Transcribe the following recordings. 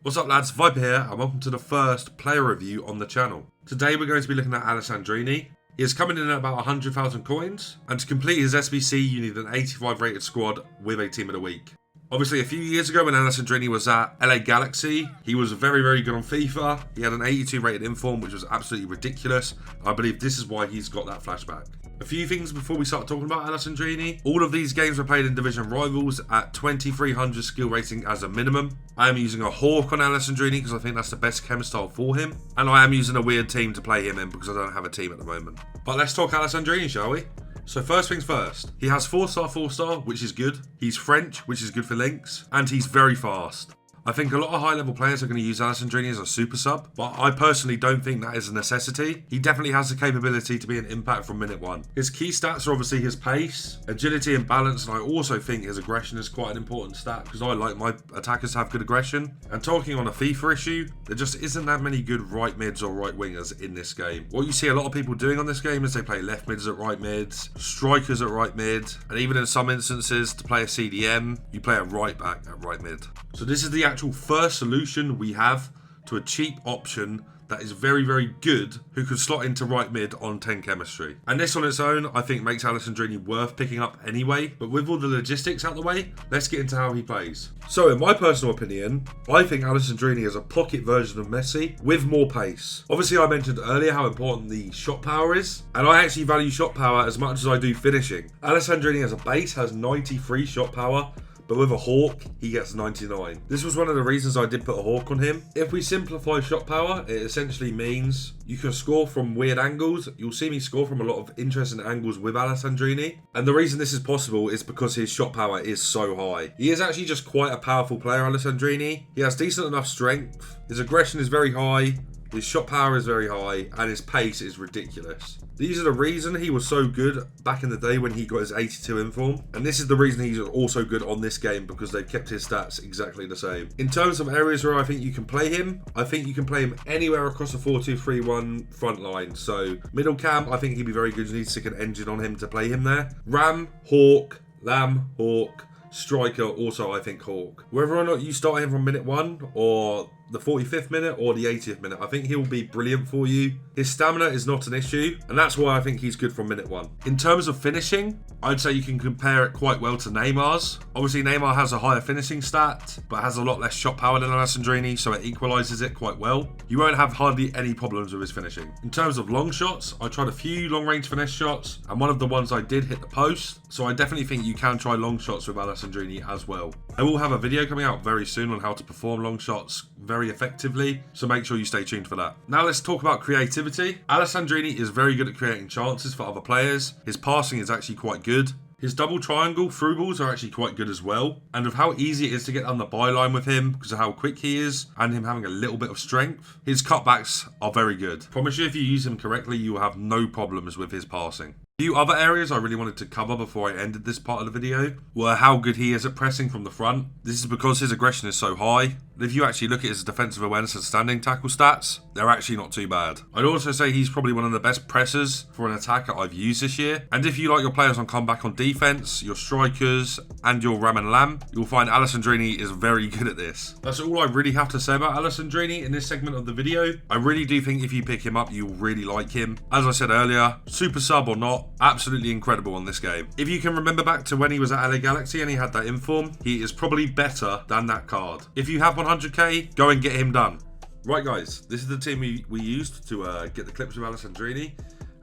What's up lads, Viper here and welcome to the first player review on the channel. Today we're going to be looking at Alessandrini. He is coming in at about 100,000 coins, and to complete his SBC you need an 85 rated squad with a team of the week. Obviously a few years ago when Alessandrini was at LA Galaxy, he was very good on FIFA. He had an 82 rated inform which was absolutely ridiculous. I believe this is why he's got that flashback. A few things before we start talking about Alessandrini. All of these games were played in Division Rivals at 2300 skill rating as a minimum. I am using a Hawk on Alessandrini because I think that's the best chem style for him. And I am using a weird team to play him in because I don't have a team at the moment. But let's talk Alessandrini, shall we? So first things first, he has 4-star, which is good. He's French, which is good for links. And he's very fast. I think a lot of high level players are going to use Alessandrini as a super sub, but I personally don't think that is a necessity. He definitely has the capability to be an impact from minute one. His key stats are obviously his pace, agility and balance, and I also think his aggression is quite an important stat because I like my attackers to have good aggression. And talking on a FIFA issue, there just isn't that many good right mids or right wingers in this game. What you see a lot of people doing on this game is they play left mids at right mids, strikers at right mid, and even in some instances to play a CDM, you play a right back at right mid. So this is the actual first solution we have to a cheap option that is very good who can slot into right mid on 10 chemistry. And this on its own I think makes Alessandrini worth picking up anyway, but with all the logistics out the way, let's get into how he plays. So in my personal opinion, I think Alessandrini is a pocket version of Messi with more pace. Obviously I mentioned earlier how important the shot power is, and I actually value shot power as much as I do finishing. Alessandrini as a base has 93 shot power, but with a Hawk, he gets 99. This was one of the reasons I did put a Hawk on him. If we simplify shot power, it essentially means you can score from weird angles. You'll see me score from a lot of interesting angles with Alessandrini. And the reason this is possible is because his shot power is so high. He is actually just quite a powerful player, Alessandrini. He has decent enough strength. His aggression is very high. His shot power is very high, and his pace is ridiculous. These are the reason he was so good back in the day when he got his 82 inform. And this is the reason he's also good on this game because they've kept his stats exactly the same. In terms of areas where I think you can play him, I think you can play him anywhere across the 4-2-3-1 front line. So middle cam, I think he'd be very good. You need to stick an engine on him to play him there. Ram, Hawk, Lamb, Hawk. Striker, also I think Hawk. Whether or not you start him from minute 1 or the 45th minute or the 80th minute, I think he'll be brilliant for you. His stamina is not an issue, and that's why I think he's good from minute 1. In terms of finishing, I'd say you can compare it quite well to Neymar's. Obviously Neymar has a higher finishing stat, but has a lot less shot power than Alessandrini, so it equalises it quite well. You won't have hardly any problems with his finishing. In terms of long shots, I tried a few long range finesse shots, and one of the ones I did hit the post, so I definitely think you can try long shots with Alessandrini as well. I will have a video coming out very soon on how to perform long shots very effectively, so make sure you stay tuned for that. Now let's talk about creativity. Alessandrini is very good at creating chances for other players. His passing is actually quite good. His double triangle through balls are actually quite good as well. And with how easy it is to get on the byline with him because of how quick he is and him having a little bit of strength, his cutbacks are very good. Promise you if you use him correctly, you will have no problems with his passing. A few other areas I really wanted to cover before I ended this part of the video were how good he is at pressing from the front. This is because his aggression is so high. If you actually look at his defensive awareness and standing tackle stats, they're actually not too bad. I'd also say he's probably one of the best pressers for an attacker I've used this year. And if you like your players on comeback on defense, your strikers, and your Ram and Lamb, you'll find Alessandrini is very good at this. That's all I really have to say about Alessandrini in this segment of the video. I really do think if you pick him up, you'll really like him. As I said earlier, super sub or not, absolutely incredible on this game. If you can remember back to when he was at LA Galaxy and he had that inform, he is probably better than that card. If you have 100k, go and get him done. Right guys, this is the team we used to get the clips of Alessandrini.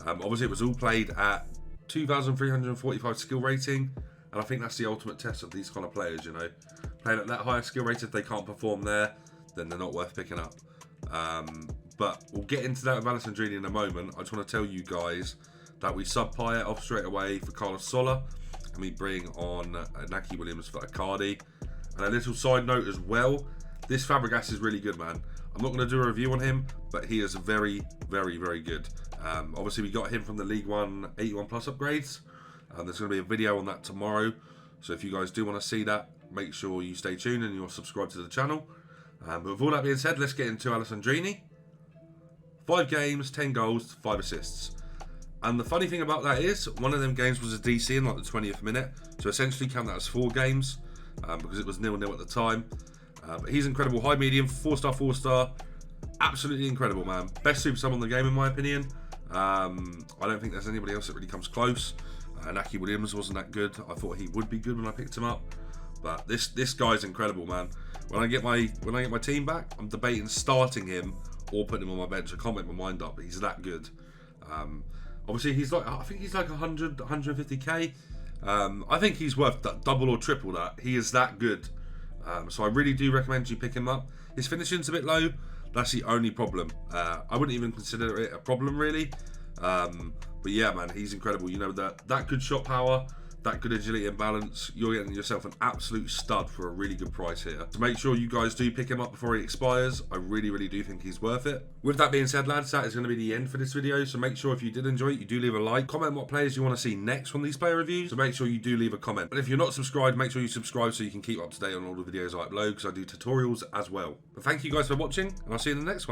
Obviously it was all played at 2,345 skill rating, and I think that's the ultimate test of these kind of players, you know. Playing at that higher skill rate, if they can't perform there, then they're not worth picking up. But we'll get into that with Alessandrini in a moment. I just want to tell you guys that we sub Payet off straight away for Carlos Sola, and we bring on Naki Williams for Icardi. And a little side note as well, this Fabregas is really good, man. I'm not going to do a review on him, but he is very good. Obviously, we got him from the League One 81 Plus upgrades. There's going to be a video on that tomorrow. So if you guys do want to see that, make sure you stay tuned and you're subscribed to the channel. But with all that being said, let's get into Alessandrini. 5 games, 10 goals, 5 assists. And the funny thing about that is, one of them games was a DC in like the 20th minute. So essentially count that as 4 games, because it was 0-0 at the time. But he's incredible. High medium, 4-star, 4-star. Absolutely incredible, man. Best super sub on the game, in my opinion. I don't think there's anybody else that really comes close. Naki Williams wasn't that good. I thought he would be good when I picked him up. But this guy's incredible, man. When I get my team back, I'm debating starting him or putting him on my bench. I can't make my mind up, but he's that good. Obviously, I think he's like 100, 150k. I think he's worth double or triple that. He is that good. So I really do recommend you pick him up. His finishing's a bit low. That's the only problem. I wouldn't even consider it a problem, really. But yeah, man, he's incredible. You know, that good shot power, that good agility and balance, you're getting yourself an absolute stud for a really good price here. So make sure you guys do pick him up before he expires. I really, really do think he's worth it. With that being said, lads, that is going to be the end for this video. So make sure if you did enjoy it, you do leave a like. Comment what players you want to see next from these player reviews. So make sure you do leave a comment. But if you're not subscribed, make sure you subscribe so you can keep up to date on all the videos I upload, because I do tutorials as well. But thank you guys for watching, and I'll see you in the next one.